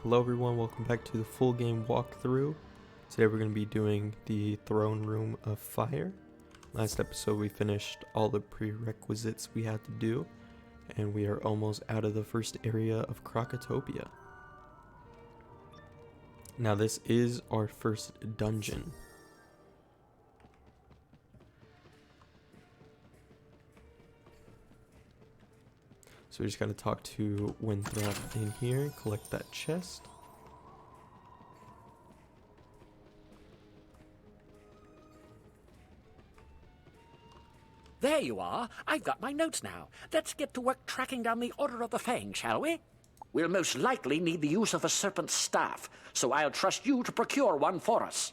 Hello everyone, welcome back to the full game walkthrough. Today we're going to be doing the Throne Room of Fire. Last episode we finished all the prerequisites we had to do, and we are almost out of the first area of Crocotopia. Now this is our first dungeon. So we just gotta talk to Winthrop in here, collect that chest. There you are. I've got my notes now. Let's get to work tracking down the Order of the Fang, shall we? We'll most likely need the use of a serpent's staff, so I'll trust you to procure one for us.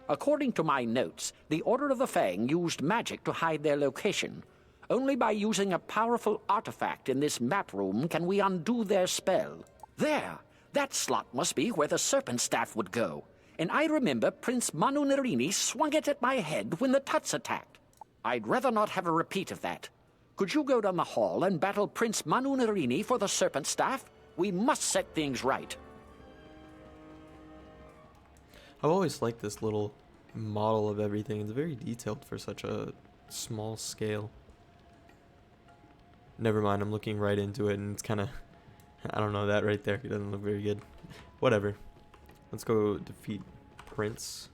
According to my notes, the Order of the Fang used magic to hide their location. Only by using a powerful artifact in this map room can we undo their spell. There! That slot must be where the serpent staff would go. And I remember Prince Manu Narini swung it at my head when the Tuts attacked. I'd rather not have a repeat of that. Could you go down the hall and battle Prince Manu Narini for the serpent staff? We must set things right. I've always liked this little model of everything. It's very detailed for such a small scale. Never mind, I'm looking right into it and it's kind of, I don't know, that right there, it doesn't look very good. Whatever. Let's go defeat Prince.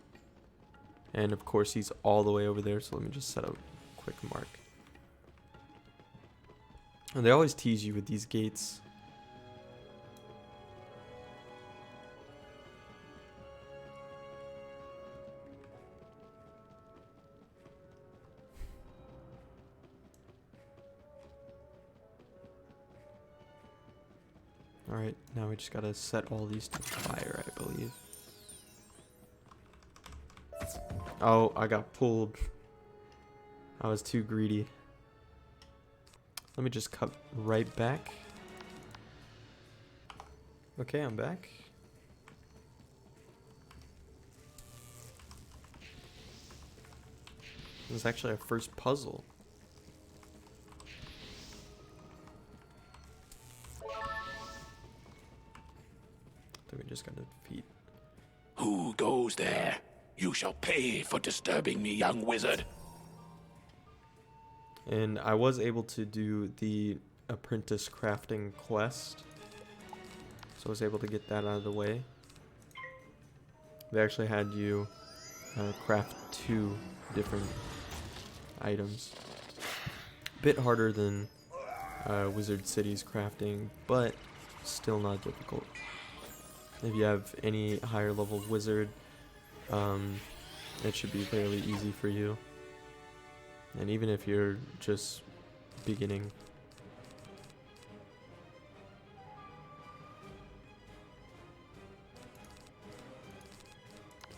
And of course he's all the way over there, so let me just set a quick mark. And they always tease you with these gates. Alright, now we just gotta set all these to fire, I believe. Oh, I got pulled. I was too greedy. Let me just cut right back. Okay, I'm back. This is actually our first puzzle. We just gotta defeat. Who goes there? You shall pay for disturbing me, young wizard. And I was able to do the apprentice crafting quest, so I was able to get that out of the way. They actually had you craft 2 different items. Bit harder than Wizard City's crafting, but still not difficult. If you have any higher level wizard, it should be fairly easy for you. And even if you're just beginning.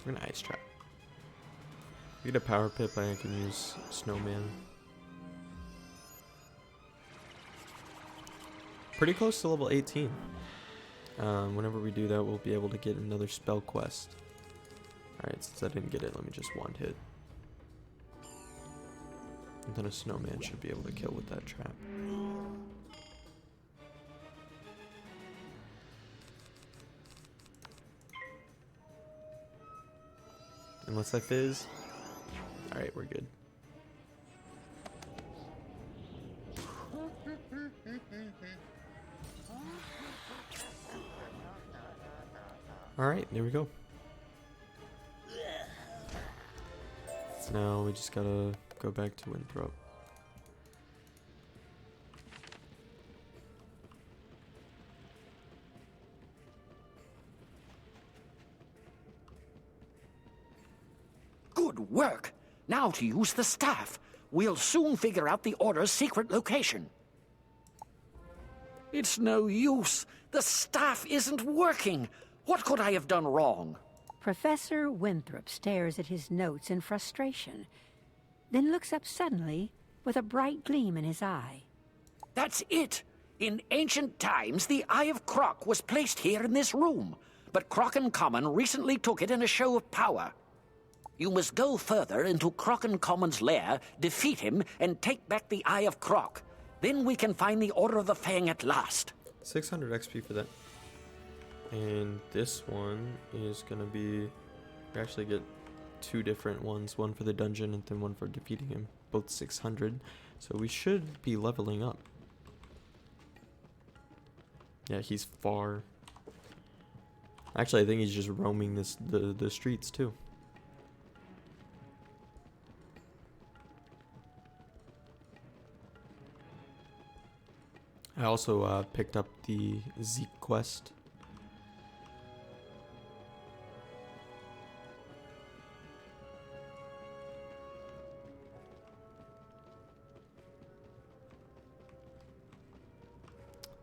We're gonna ice trap. Get a power pip, I can use snowman. Pretty close to level 18. Whenever we do that, we'll be able to get another spell quest. Alright, since I didn't get it, let me just one hit. And then a snowman should be able to kill with that trap. Unless I fizz. Alright, we're good. Alright, there we go. Now we just gotta go back to Winthrop. Good work. Now to use the staff. We'll soon figure out the Order's secret location. It's no use. The staff isn't working. What could I have done wrong? Professor Winthrop stares at his notes in frustration, then looks up suddenly with a bright gleam in his eye. That's it. In ancient times, the Eye of Croc was placed here in this room, but Croc and Common recently took it in a show of power. You must go further into Croc and Common's lair, defeat him, and take back the Eye of Croc. Then we can find the Order of the Fang at last. 600 XP for that. And this one is gonna be, we actually get two different ones, one for the dungeon and then one for defeating him, both 600. So we should be leveling up. Yeah, he's far. Actually, I think he's just roaming the streets too. I also picked up the Zeke quest.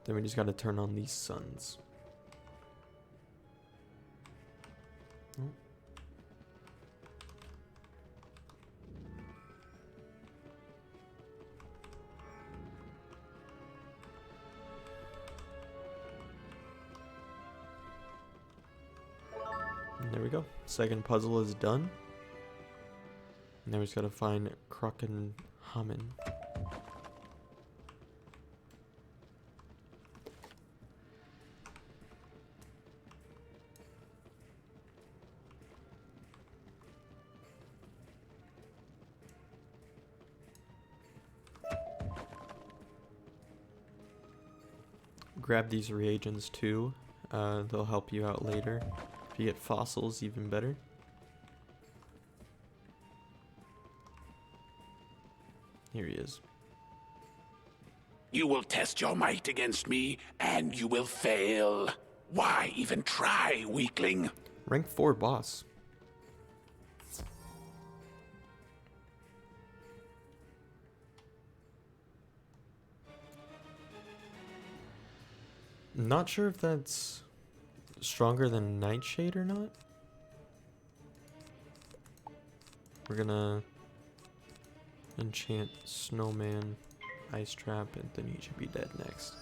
Then we just gotta turn on these suns. Oh. And there we go. Second puzzle is done. Now we just gotta find Croc and Hammond. Grab these reagents too. They'll help you out later. If you get fossils, even better. Here he is. You will test your might against me, and you will fail. Why even try, weakling? Rank 4 boss. Not sure if that's stronger than Nightshade or not. We're gonna enchant Snowman, Ice Trap, and then he should be dead next.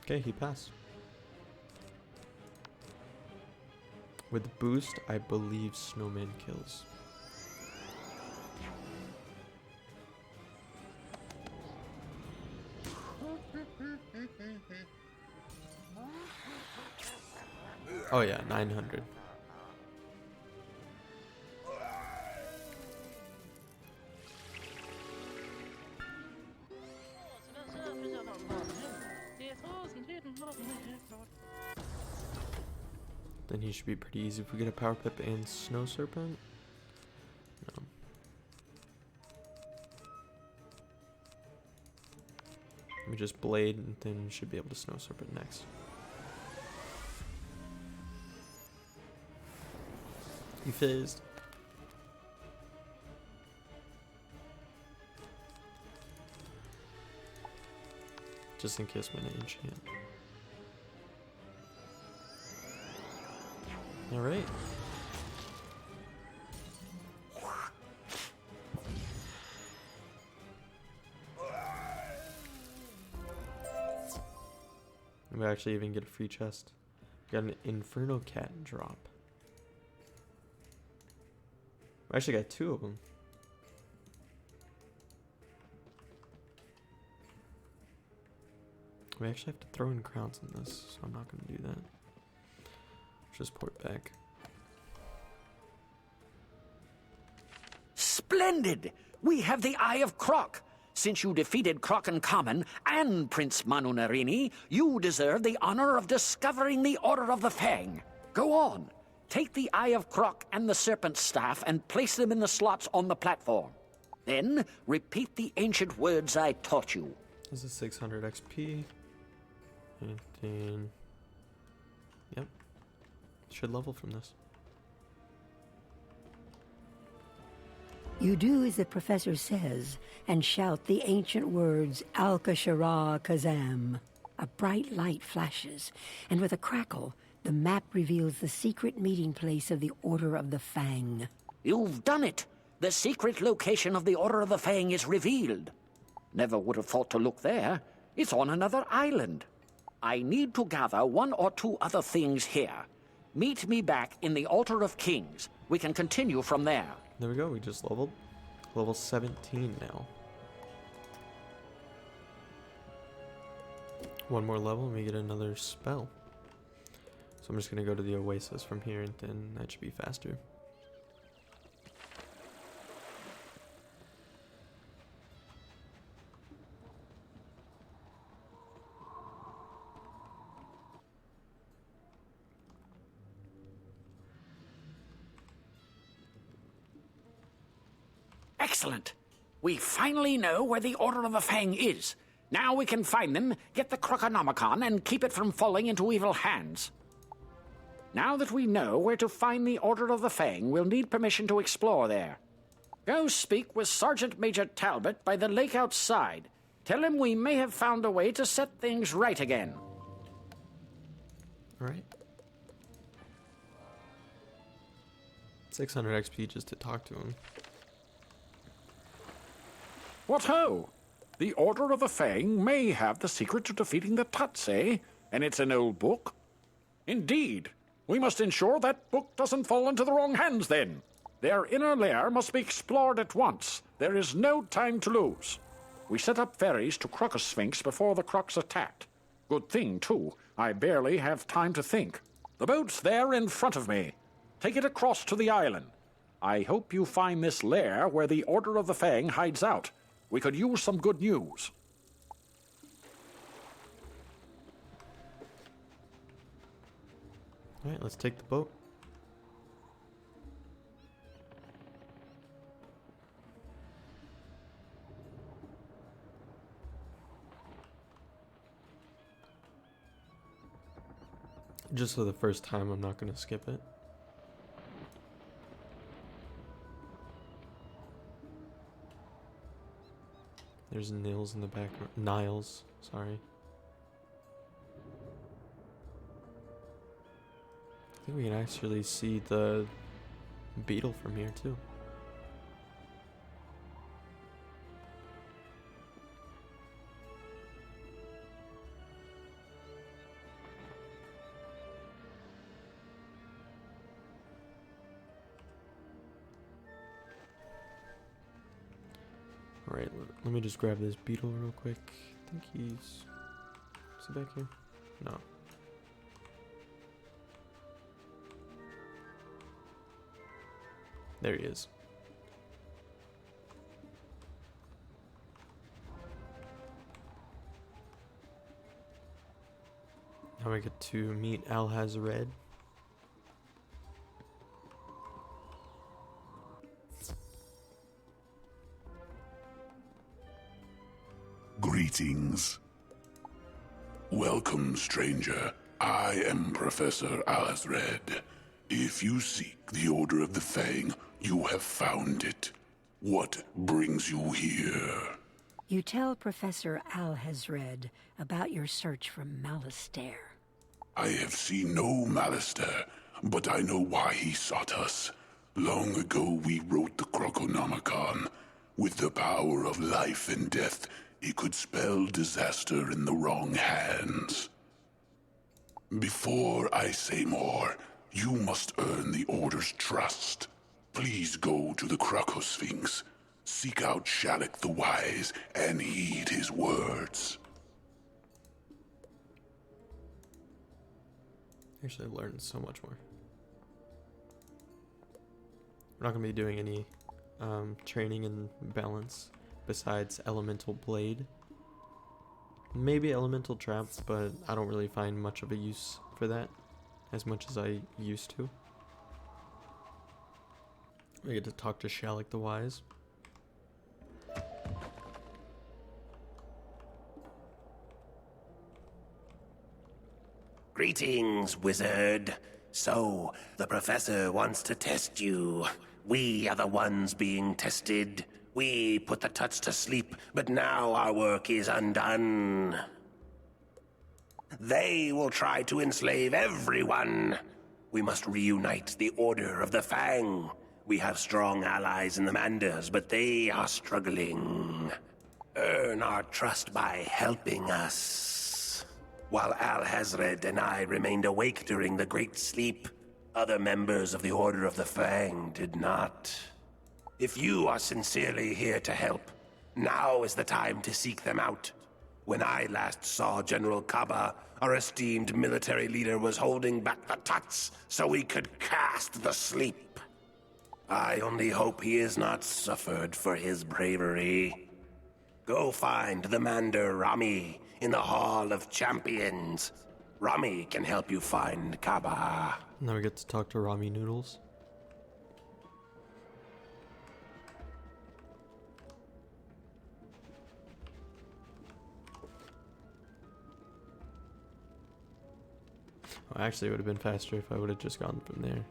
Okay, he passed. With boost, I believe Snowman kills. Oh yeah, 900. Then he should be pretty easy if we get a Power Pip and Snow Serpent. No. Let me just Blade and then should be able to Snow Serpent next. You fizzed. Just in case I'm gonna enchant. Alright. We actually even get a free chest. Got an Inferno Cat drop. I actually got two of them. We actually have to throw in crowns in this, so I'm not going to do that. Just port back. Splendid! We have the Eye of Croc. Since you defeated Croc and Common and Prince Manu Narini, you deserve the honor of discovering the Order of the Fang. Go on. Take the Eye of Croc and the Serpent Staff and place them in the slots on the platform. Then, repeat the ancient words I taught you. This is 600 XP. And then... Yep. Should level from this. You do as the professor says, and shout the ancient words, Al-Kashara Kazam. A bright light flashes, and with a crackle, the map reveals the secret meeting place of the Order of the Fang. You've done it! The secret location of the Order of the Fang is revealed. Never would have thought to look there. It's on another island. I need to gather one or two other things here. Meet me back in the Altar of Kings. We can continue from there. There we go, we just leveled. Level 17 now. One more level and we get another spell. So I'm just going to go to the Oasis from here and then that should be faster. Excellent. We finally know where the Order of the Fang is. Now we can find them, get the Croconomicon, and keep it from falling into evil hands. Now that we know where to find the Order of the Fang, we'll need permission to explore there. Go speak with Sergeant Major Talbot by the lake outside. Tell him we may have found a way to set things right again. Alright. 600 XP just to talk to him. What ho! The Order of the Fang may have the secret to defeating the Tuts, eh? And it's an old book? Indeed. We must ensure that book doesn't fall into the wrong hands, then. Their inner lair must be explored at once. There is no time to lose. We set up ferries to Crocus Sphinx before the Crocs attacked. Good thing, too. I barely have time to think. The boat's there in front of me. Take it across to the island. I hope you find this lair where the Order of the Fang hides out. We could use some good news. Alright, let's take the boat. Just for the first time, I'm not going to skip it. There's Nils in the background. Niles, sorry. I think we can actually see the beetle from here too. Alright, let me just grab this beetle real quick. I think is he back here? No. There he is. Now we get to meet Alhazred. Greetings. Welcome, stranger. I am Professor Alhazred. If you seek the Order of the Fang, you have found it. What brings you here? You tell Professor Alhazred about your search for Malastare. I have seen no Malastare, but I know why he sought us. Long ago we wrote the Croconomicon. With the power of life and death, it could spell disaster in the wrong hands. Before I say more, you must earn the Order's trust. Please go to the Crocus Sphinx. Seek out Shalak the Wise and heed his words. Actually, I've learned so much more. We're not going to be doing any training in balance besides Elemental Blade. Maybe Elemental Trap, but I don't really find much of a use for that as much as I used to. We get to talk to Shalak the Wise. Greetings, wizard. So, the professor wants to test you. We are the ones being tested. We put the Tuts to sleep, but now our work is undone. They will try to enslave everyone. We must reunite the Order of the Fang. We have strong allies in the Manders, but they are struggling. Earn our trust by helping us. While Alhazred and I remained awake during the Great Sleep, other members of the Order of the Fang did not. If you are sincerely here to help, now is the time to seek them out. When I last saw General Caba, our esteemed military leader was holding back the Tuts so we could cast the sleep. I only hope he has not suffered for his bravery. Go find the Mander Rami in the Hall of Champions. Rami can help you find Caba. Now we get to talk to Rami Noodles. Well, actually, it would have been faster if I would have just gone from there.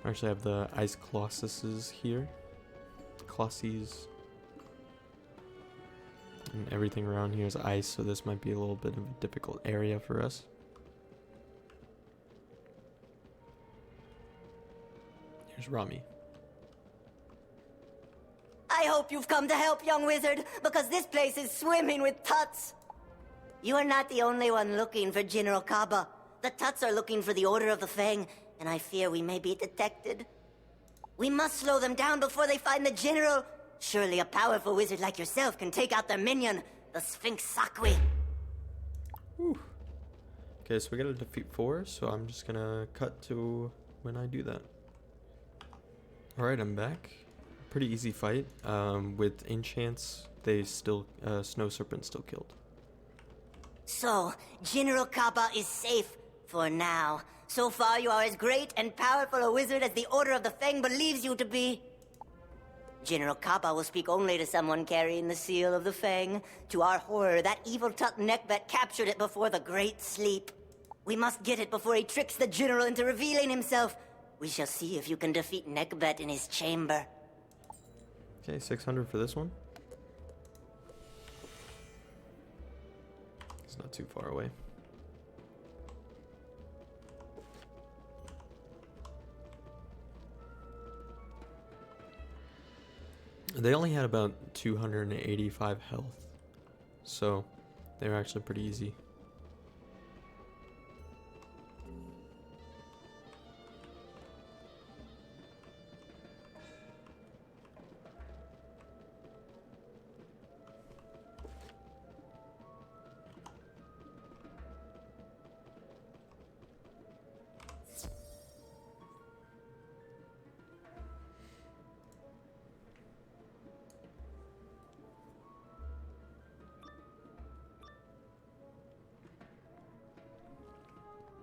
I actually have the ice colossuses here. Colossies. And everything around here is ice, so this might be a little bit of a difficult area for us. Here's Rami. I hope you've come to help, young wizard, because this place is swimming with Tuts. You are not the only one looking for General Caba. The Tuts are looking for the Order of the Fang, and I fear we may be detected. We must slow them down before they find the General. Surely a powerful wizard like yourself can take out their minion, the Sphinx Sakwi. Whew. Okay, so we gotta defeat 4, so I'm just gonna cut to when I do that. Alright, I'm back. Pretty easy fight. With enchants, they still, Snow Serpent still killed. So, General Caba is safe for now. So far, you are as great and powerful a wizard as the Order of the Fang believes you to be. General Caba will speak only to someone carrying the seal of the Fang. To our horror, that evil Tut Neckbet captured it before the Great Sleep. We must get it before he tricks the General into revealing himself. We shall see if you can defeat Neckbet in his chamber. Okay, 600 for this one. It's not too far away. They only had about 285 health, so they were actually pretty easy.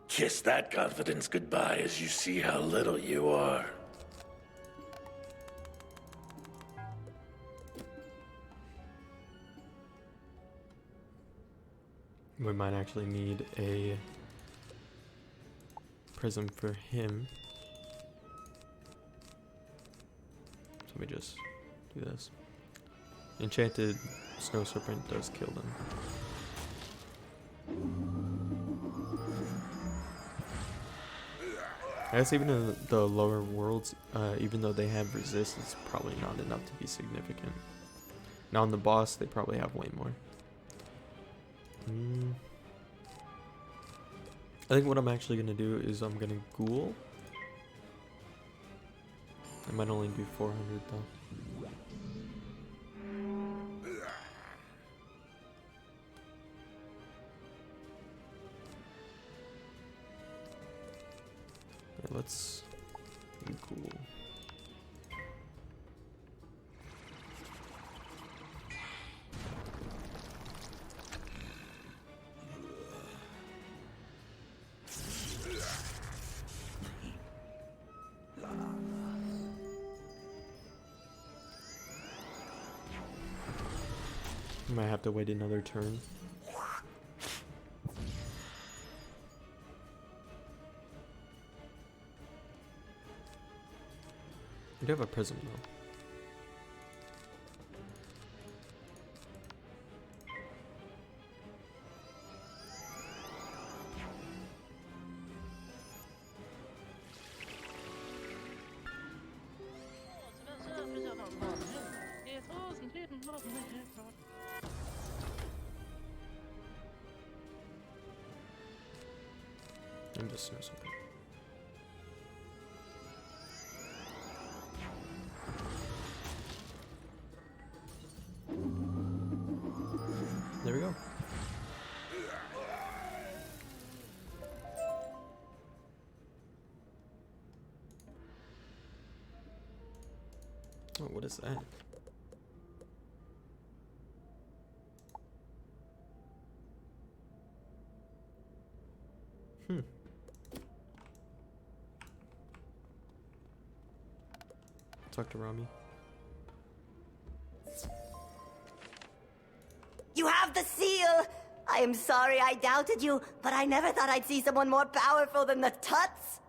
Kiss that confidence goodbye as you see how little you are. We might actually need a prism for him. So let me just do this. Enchanted Snow Serpent does kill them. I guess even in the lower worlds, even though they have resist, it's probably not enough to be significant. Now on the boss, they probably have way more. I think what I'm actually going to do is I'm going to ghoul. I might only do 400 though. Yeah, let's ghoul. Might have to wait another turn. We do have a prism though. the snow serpent. There we go. Oh, what is that? Talk to Rami. You have the seal! I am sorry I doubted you, but I never thought I'd see someone more powerful than the Tuts.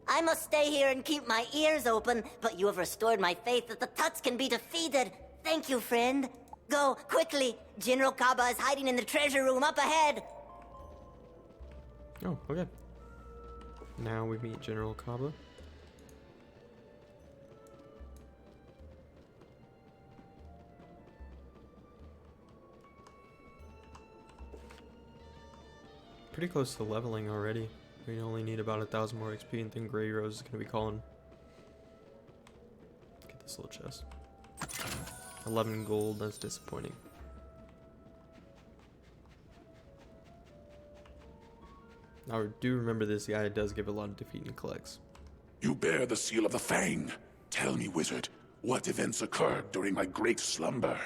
I must stay here and keep my ears open, but you have restored my faith that the Tuts can be defeated. Thank you, friend. Go, quickly. General Caba is hiding in the treasure room up ahead. Oh, okay. Now we meet General Caba. Pretty close to leveling already. We only need about 1,000 more XP and then Grey Rose is going to be calling. Get this little chest. 11 gold, that's disappointing. Now, do remember this guy does give a lot of defeat and collects. You bear the seal of the Fang. Tell me, wizard, what events occurred during my great slumber?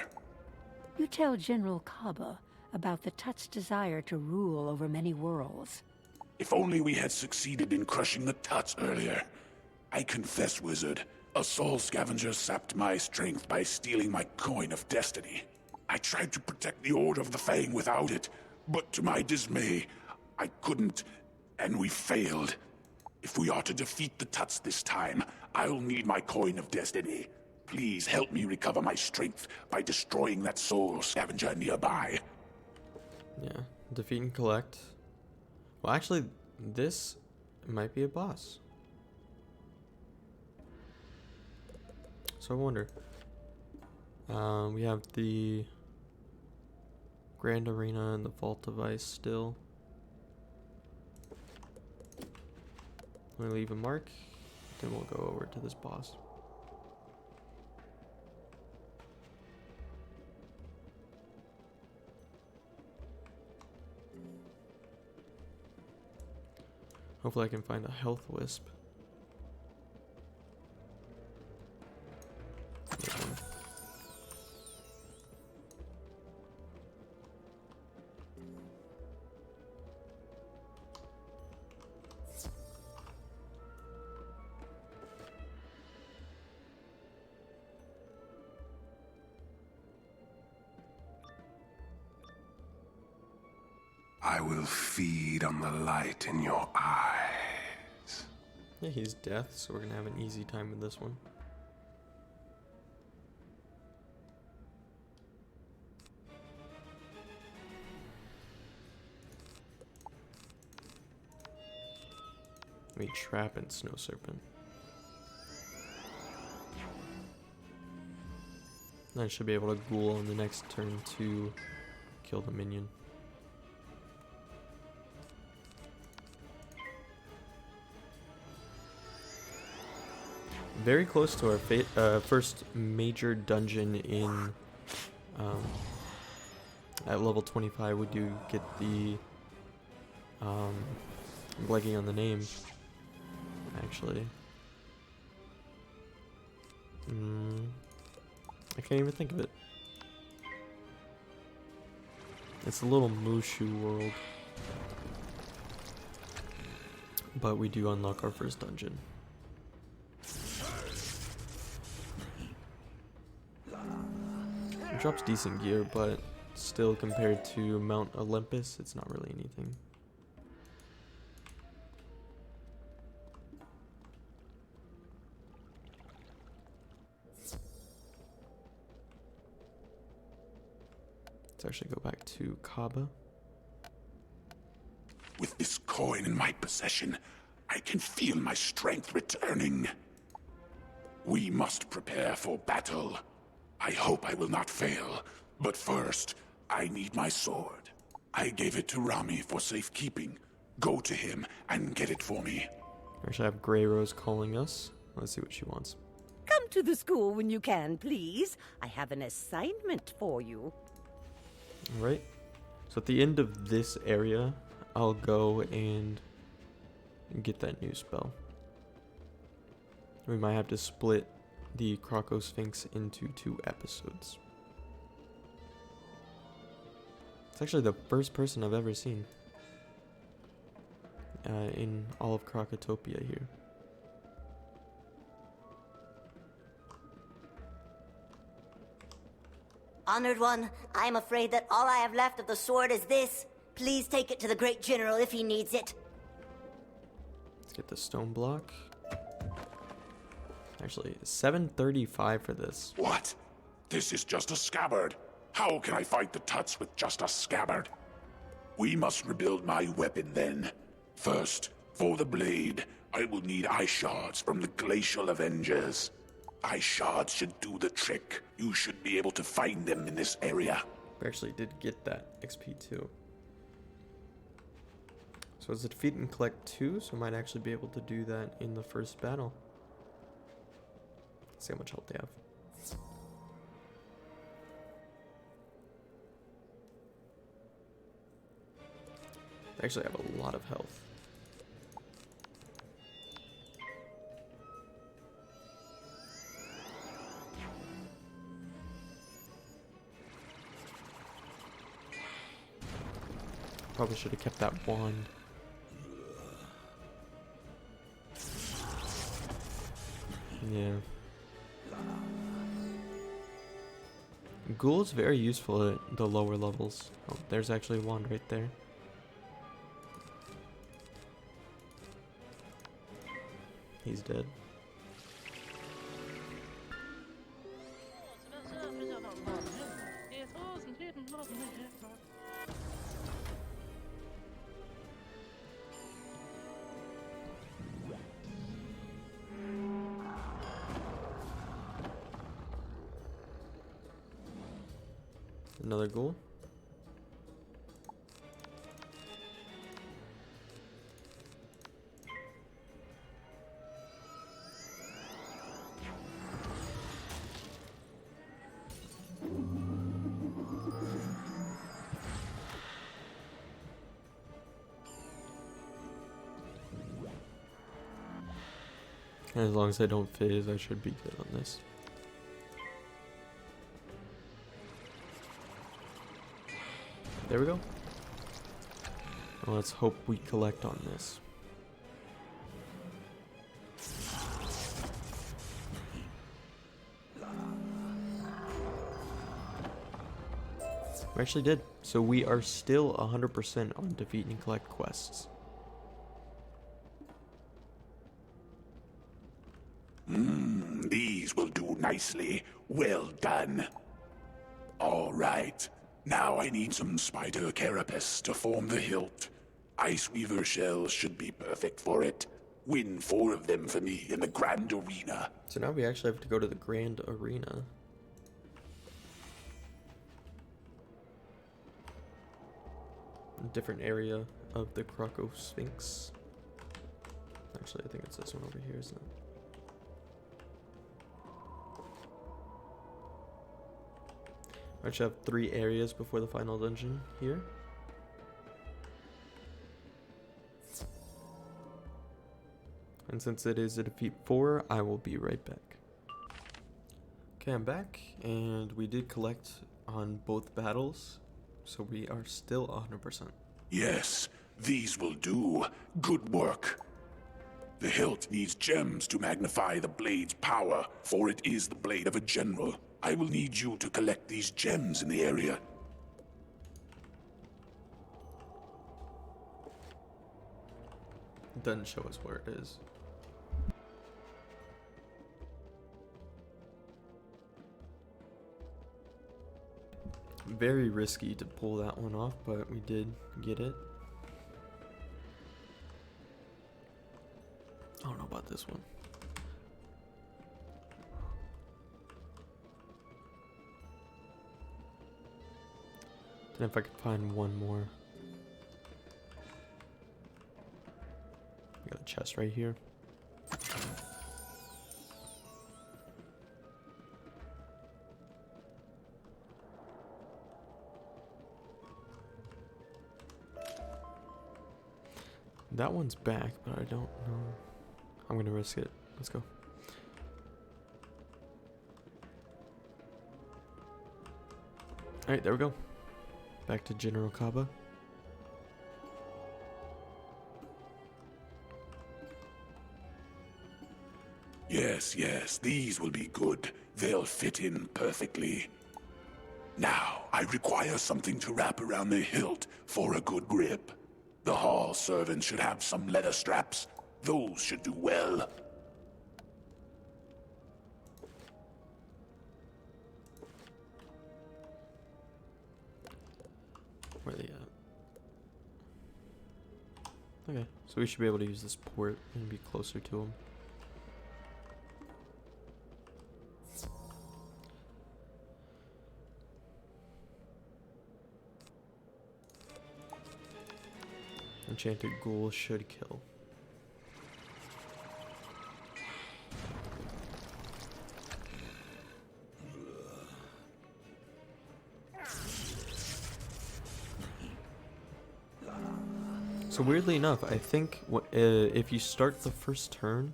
You tell General Caba about the Tut's desire to rule over many worlds. If only we had succeeded in crushing the Tuts earlier. I confess, wizard, a soul scavenger sapped my strength by stealing my coin of destiny. I tried to protect the Order of the Fang without it, but to my dismay, I couldn't, and we failed. If we are to defeat the Tuts this time, I'll need my coin of destiny. Please help me recover my strength by destroying that soul scavenger nearby. Yeah, defeat and collect. Well, actually, this might be a boss. So I wonder. We have the Grand Arena and the Vault of Ice still. Let me leave a mark, then we'll go over to this boss. Hopefully I can find a health wisp. There's one. I will feed on the light in your eyes. Yeah, he's death, so we're gonna have an easy time with this one. We trap and snow serpent. I should be able to ghoul on the next turn to kill the minion. Very close to our first major dungeon in at level 25. We do get the I'm blanking on the name actually. I can't even think of it. It's a little Mushu world, but we do unlock our first dungeon. It drops decent gear, but still compared to Mount Olympus, it's not really anything. Let's actually go back to Caba. With this coin in my possession, I can feel my strength returning. We must prepare for battle. I hope I will not fail, but first, I need my sword. I gave it to Rami for safekeeping, Go to him and get it for me. Actually, I have Grey Rose calling us. Let's see what she wants. Come to the school when you can, please. I have an assignment for you. Alright. So at the end of this area, I'll go and get that new spell. We might have to split the Croco Sphinx into 2 episodes. It's actually the first person I've ever seen in all of Crocotopia here. Honored one, I am afraid that all I have left of the sword is this. Please take it to the great general if he needs it. Let's get the stone block. Actually, 735 for this. What? This is just a scabbard. How can I fight the Tuts with just a scabbard? We must rebuild my weapon then. First, for the blade, I will need ice shards from the Glacial Avengers. Ice shards should do the trick. You should be able to find them in this area. We actually did get that XP too. So it's a defeat and collect 2, so I might actually be able to do that in the first battle. Let's see how much health they have. They actually have a lot of health. Probably should have kept that wand. Yeah. Ghoul's very useful at the lower levels. Oh, there's actually a wand right there. He's dead. Another ghoul. And as long as I don't phase, I should be good on this. There we go. Well, let's hope we collect on this. We actually did. So we are still 100% on defeat and collect quests. These will do nicely. Well done. All right. Now I need some spider carapace to form the hilt. Ice Weaver shells should be perfect for it. Win 4 of them for me in the Grand Arena. So now we actually have to go to the Grand Arena. A different area of the Croco Sphinx. Actually, I think it's this one over here, isn't it? I actually have 3 areas before the final dungeon here. And since it is a defeat 4, I will be right back. Okay, I'm back, and we did collect on both battles, so we are still 100%. Yes, these will do. Good work. The hilt needs gems to magnify the blade's power, for it is the blade of a general. I will need you to collect these gems in the area. It doesn't show us where it is. Very risky to pull that one off, but we did get it. I don't know about this one. Then if I could find one more. Got a chest right here. That one's back, but I don't know. I'm gonna risk it. Let's go. Alright, there we go. Back to General Caba. Yes, yes, these will be good. They'll fit in perfectly. Now, I require something to wrap around the hilt for a good grip. The hall servants should have some leather straps. Those should do well. Where are they at? Okay, so we should be able to use this port and be closer to them. Enchanted ghoul should kill. So weirdly enough, I think if you start the first turn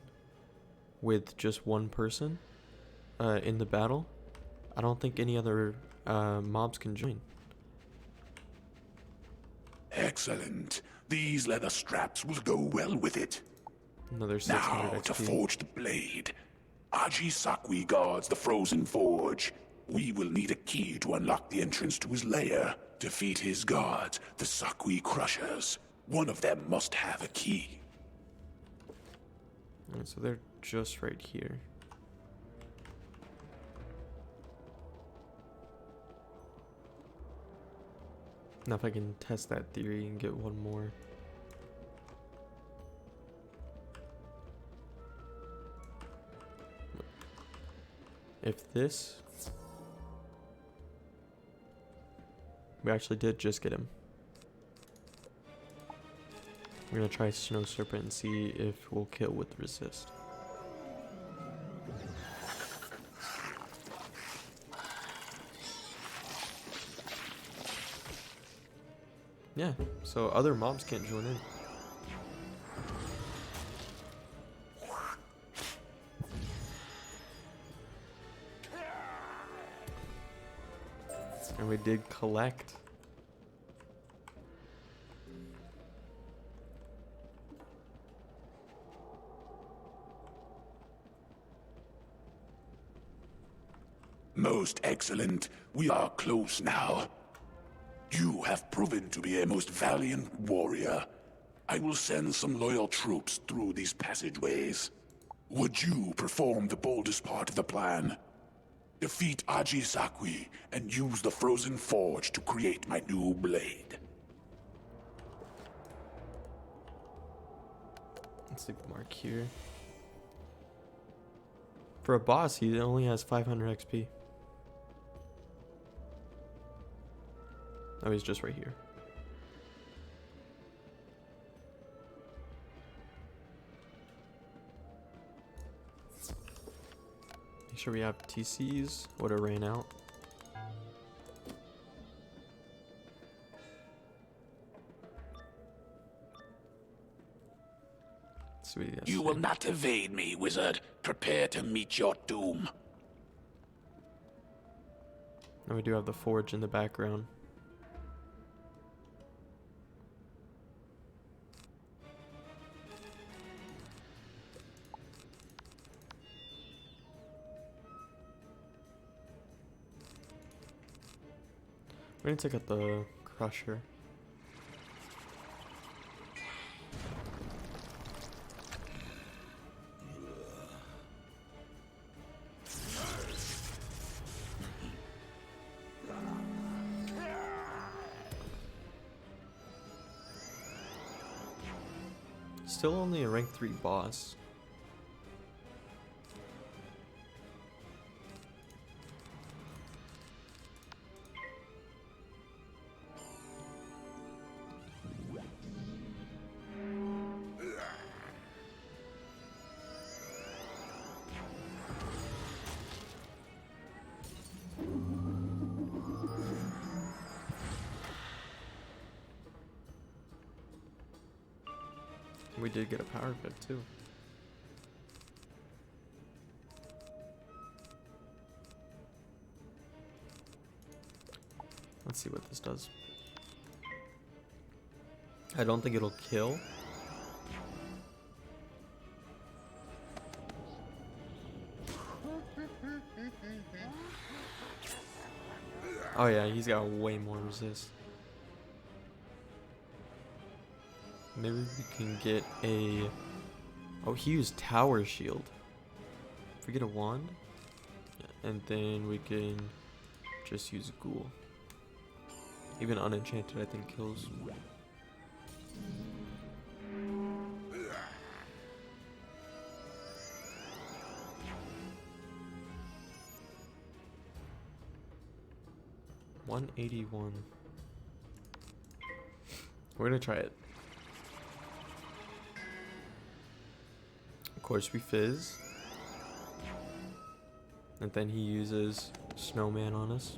with just one person in the battle, I don't think any other mobs can join. Excellent. These leather straps will go well with it. Another 600 Now, to XP. forge the blade. Aji Sakwi guards the frozen forge. We will need a key to unlock the entrance to his lair. Defeat his guards, the Sakwi Crushers. One of them must have a key. Alright, so they're just right here. Now if I can test that theory and get one more. If this... We actually did just get him. We're gonna try Snow Serpent and see if we'll kill with resist. Yeah, so other mobs can't join in. And we did collect. Most excellent. We are close now. You have proven to be a most valiant warrior. I will send some loyal troops through these passageways. Would you perform the boldest part of the plan? Defeat Aji Sakwi and use the frozen forge to create my new blade. Let's leave the mark here. For a boss, he only has 500 XP. Oh, he's just right here. Make sure we have TCs. Would have ran out. Sweet. Yes. You will not evade me, wizard. Prepare to meet your doom. And we do have the forge in the background. We're gonna take out the crusher. Still only a rank 3 boss. We did get a power bit too. Let's see what this does. I don't think it'll kill. Oh yeah, he's got way more resist. Maybe we can get a... Oh, he used Tower Shield. If we get a wand, and then we can just use Ghoul. Even unenchanted, I think, kills. $181. We're gonna try it. Of course, we fizz. And then he uses Snowman on us.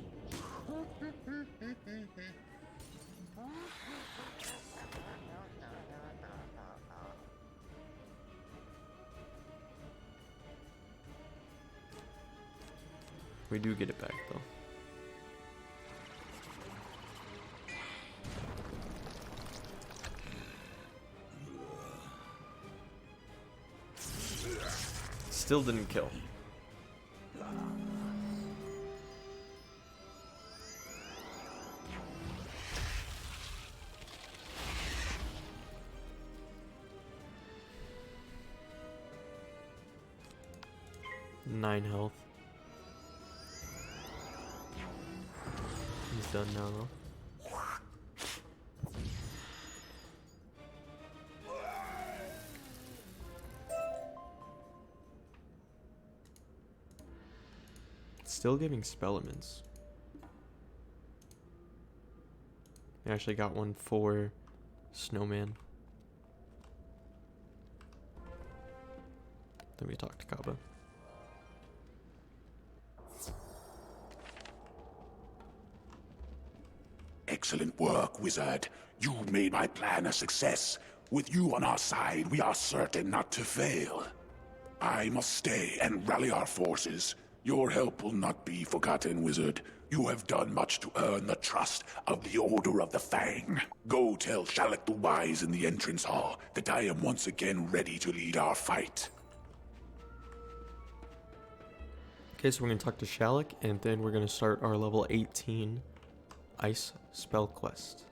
We do get it back though. Still didn't kill. Nine health. He's done now though. Still giving spell elements. I actually got one for Snowman. Then we talk to Caba. Excellent work, Wizard. You made my plan a success. With you on our side, we are certain not to fail. I must stay and rally our forces. Your help will not be forgotten, Wizard. You have done much to earn the trust of the Order of the Fang. Go tell Shalak the Wise in the entrance hall that I am once again ready to lead our fight. Okay, so we're going to talk to Shalak, and then we're going to start our level 18 Ice Spell Quest.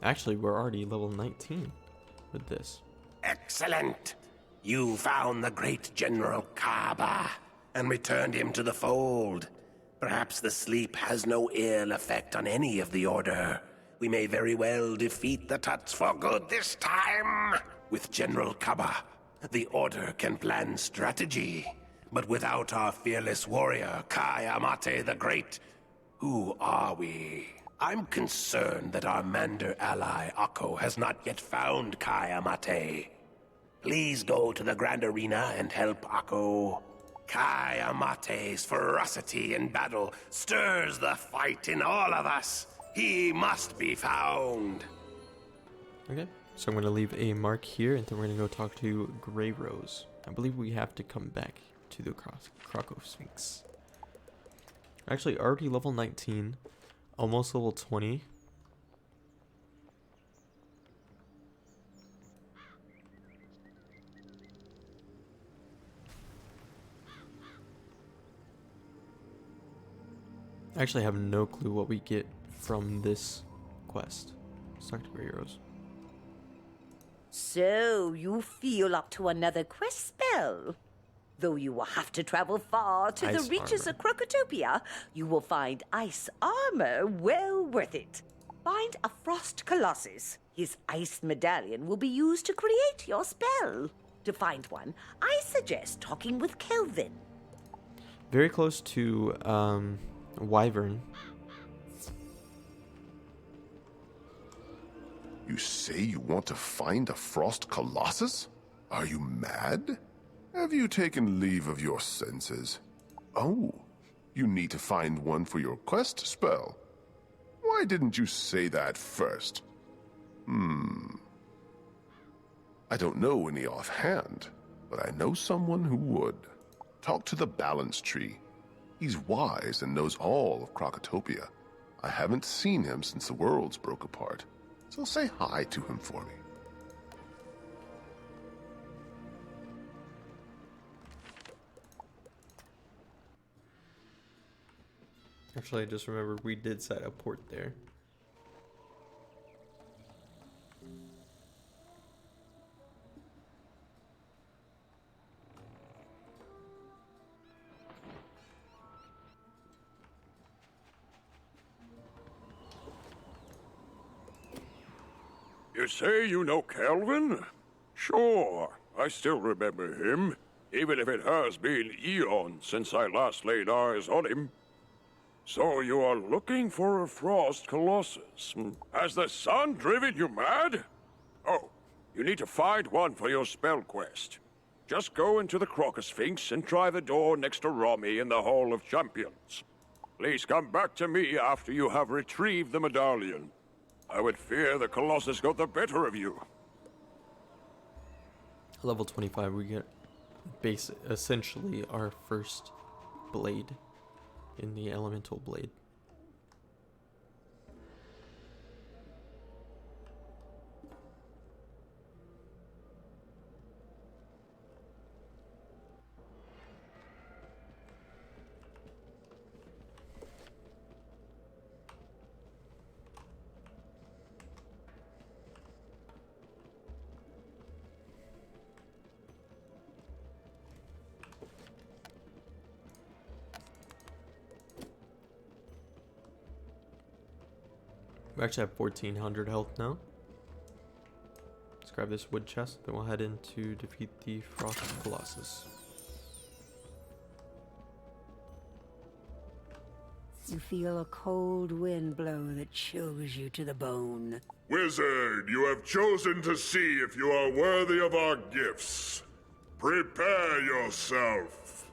Actually, we're already level 19 with this. Excellent! You found the great General Caba and returned him to the fold. Perhaps the sleep has no ill effect on any of the Order. We may very well defeat the Tuts for good this time. With General Caba, the Order can plan strategy. But without our fearless warrior, Kai Amate the Great, who are we? I'm concerned that our Mander ally, Akko, has not yet found Kai Amate. Please go to the Grand Arena and help Akko. Kai Amate's ferocity in battle stirs the fight in all of us. He must be found. Okay, so I'm going to leave a mark here, and then we're going to go talk to Grey Rose. I believe we have to come back to the Croco Sphinx. Actually, already level 19, almost level 20. I actually have no clue what we get from this quest. Let's talk to Grey Rose. So, you feel up to another quest spell? Though you will have to travel far to Ice the reaches armor. of Crocotopia, you will find ice armor well worth it. Find a Frost Colossus. His ice medallion will be used to create your spell. To find one, I suggest talking with Kelvin. Very close to Wyvern. You say you want to find a Frost Colossus? Are you mad? Have you taken leave of your senses? Oh, you need to find one for your quest spell. Why didn't you say that first? I don't know any offhand, but I know someone who would. Talk to the balance tree. He's wise and knows all of Crocotopia. I haven't seen him since the worlds broke apart, so say hi to him for me. Actually, I just remembered we did set a port there. You say you know Kelvin? Sure, I still remember him, even if it has been eons since I last laid eyes on him. So you are looking for a Frost Colossus. Has the sun driven you mad? Oh, you need to find one for your spell quest. Just go into the Crocosphinx and try the door next to Rami in the Hall of Champions. Please come back to me after you have retrieved the medallion. I would fear the Colossus got the better of you. Level 25, we get essentially our first blade in the elemental blade. We actually have 1400 health now. Let's grab this wood chest, then we'll head in to defeat the Frost Colossus. You feel a cold wind blow that chills you to the bone. Wizard, you have chosen to see if you are worthy of our gifts. Prepare yourself.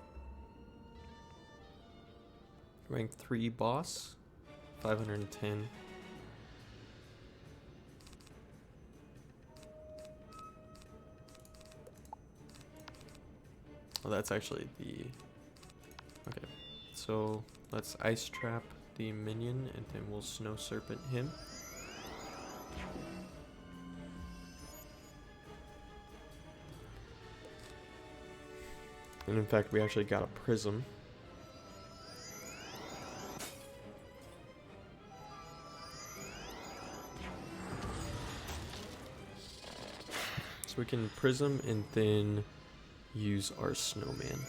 Rank 3 boss, 510. Well, that's actually the... Okay, so let's ice trap the minion and then we'll snow serpent him. And in fact, we actually got a prism. So we can prism and then use our snowman.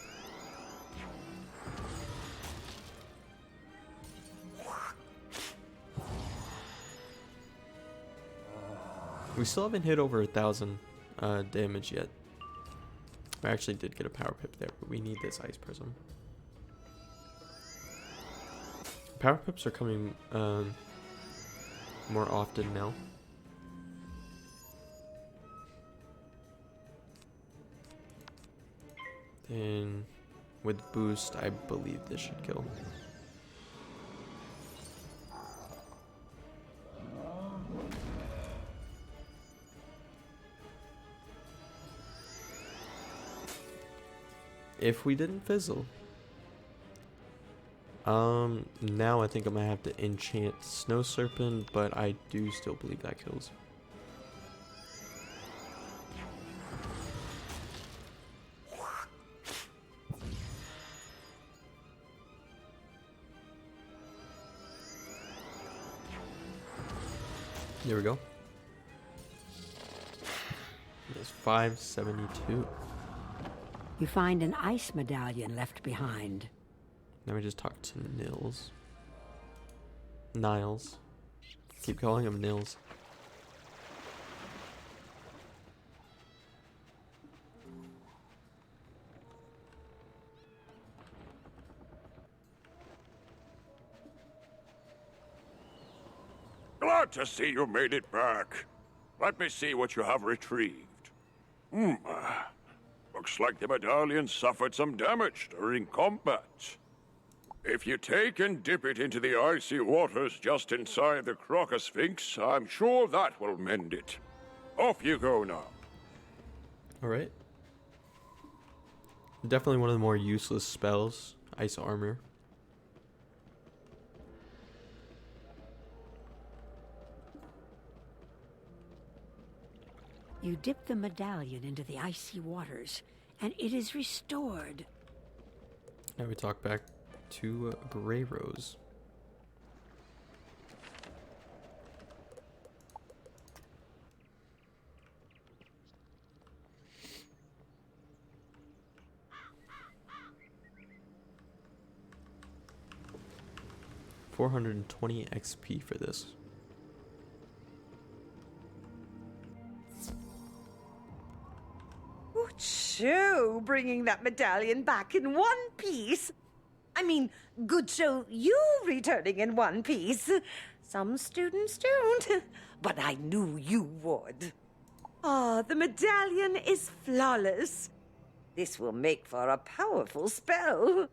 We still haven't hit over 1,000 damage yet. I actually did get a power pip there, but we need this ice prism. Power pips are coming more often now. And with boost, I believe this should kill. If we didn't fizzle. Now I think I'm gonna have to enchant Snow Serpent, but I do still believe that kills. There we go. It's 572. You find an ice medallion left behind. Now we just talk to Nils. Niles. Keep calling him Nils. Glad to see you made it back. Let me see what you have retrieved. Looks like the medallion suffered some damage during combat. If you take and dip it into the icy waters just inside the Crocosphinx, I'm sure that will mend it. Off you go now. Alright. Definitely one of the more useless spells, Ice Armor. You dip the medallion into the icy waters, and it is restored. Now we talk back to Grey Rose. $420 XP for this. Good show, bringing that medallion back in one piece. I mean, good show you returning in one piece. Some students don't, but I knew you would. Ah, the medallion is flawless. This will make for a powerful spell.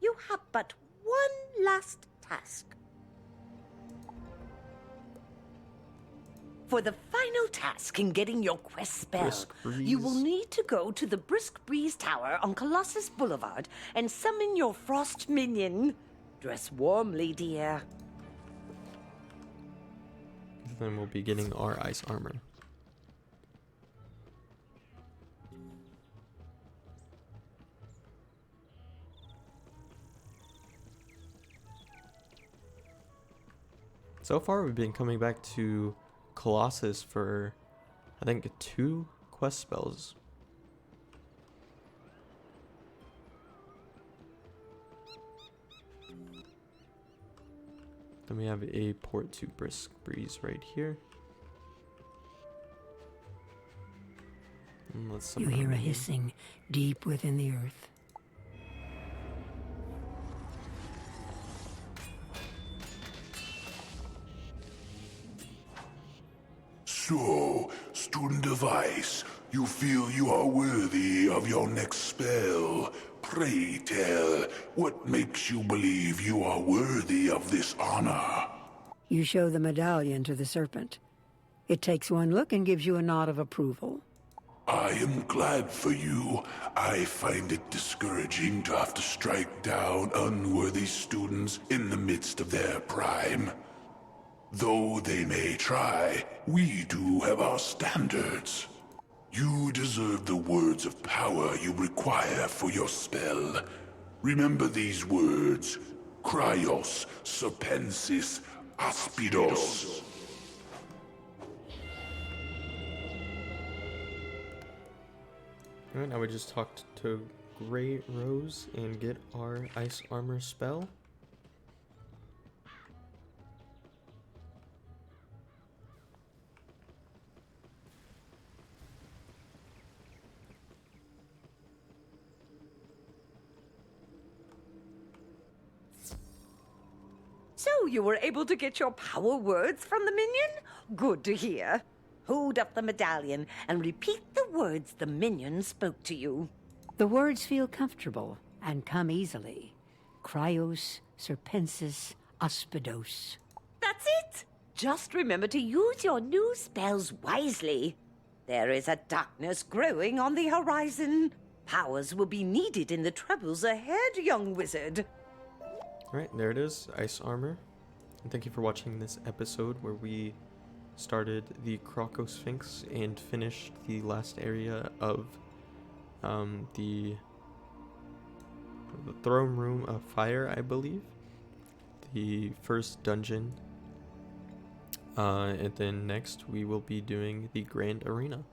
You have but one last task. For the final task in getting your quest spell, Brisk you will Breeze. need to go to the Brisk Breeze Tower on Colossus Boulevard and summon your frost minion. Dress warmly, dear. Then we'll be getting our Ice Armor. So far we've been coming back to Colossus for, I think, 2 quest spells. Then we have a port to Brisk Breeze right here. And let's You summon hear a minion. hissing deep within the earth. So, student of ice, you feel you are worthy of your next spell. Pray tell, what makes you believe you are worthy of this honor? You show the medallion to the serpent. It takes one look and gives you a nod of approval. I am glad for you. I find it discouraging to have to strike down unworthy students in the midst of their prime. Though they may try, we do have our standards. You deserve the words of power you require for your spell. Remember these words: Cryos, Serpensis, Aspidos. Alright, now we just talked to Grey Rose and get our Ice Armor spell. So you were able to get your power words from the minion? Good to hear. Hold up the medallion and repeat the words the minion spoke to you. The words feel comfortable and come easily. Cryos, Serpensis, Aspidos. That's it! Just remember to use your new spells wisely. There is a darkness growing on the horizon. Powers will be needed in the troubles ahead, young wizard. Alright, there it is, Ice Armor. And thank you for watching this episode where we started the Croco Sphinx and finished the last area of the Throne Room of Fire, I believe. The first dungeon. And then next we will be doing the Grand Arena.